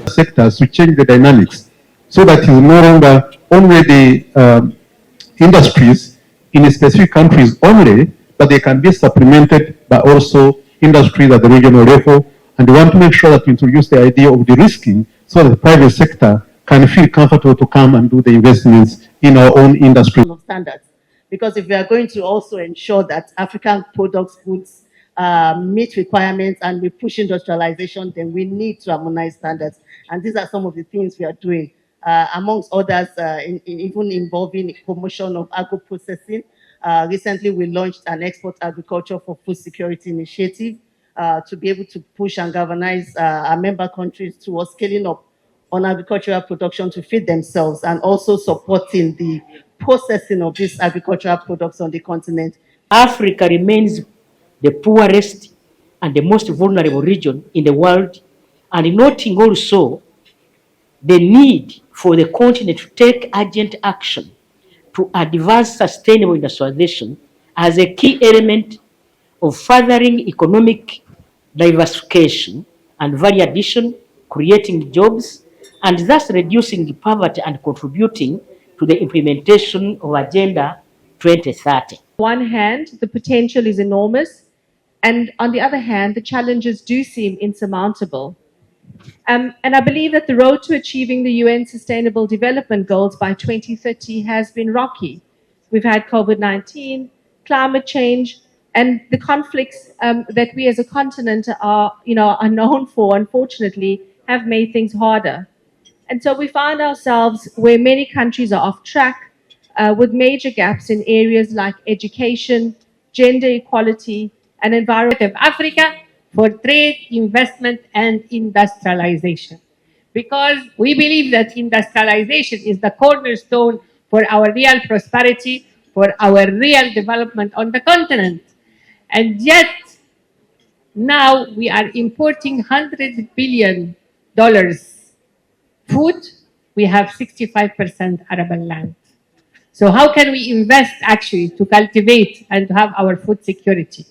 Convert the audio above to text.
Sectors to change the dynamics so that it's no longer only the industries in specific countries only, but they can be supplemented by also industries at the regional level. And we want to make sure that we introduce the idea of de-risking so that the private sector can feel comfortable to come and do the investments in our own industry. Standards. Because if we are going to also ensure that African products, goods meet requirements and we push industrialization, then we need to harmonize standards. And these are some of the things we are doing, amongst others, even involving promotion of agro-processing. Recently, we launched an Export Agriculture for Food Security initiative to be able to push and galvanize our member countries towards scaling up on agricultural production to feed themselves and also supporting the processing of these agricultural products on the continent. Africa remains the poorest and the most vulnerable region in the world, and noting also the need for the continent to take urgent action to advance sustainable industrialization as a key element of furthering economic diversification and value addition, creating jobs, and thus reducing poverty and contributing to the implementation of Agenda 2030. On one hand, the potential is enormous, and on the other hand, the challenges do seem insurmountable. And I believe that the road to achieving the UN Sustainable Development Goals by 2030 has been rocky. We've had COVID-19, climate change, and the conflicts that we as a continent are known for, unfortunately, have made things harder. And so we find ourselves where many countries are off track with major gaps in areas like education, gender equality, and environment. Of Africa for trade, investment, and industrialization. Because we believe that industrialization is the cornerstone for our real prosperity, for our real development on the continent. And yet, now we are importing $100 billion food. We have 65% arable land. So how can we invest actually to cultivate and to have our food security?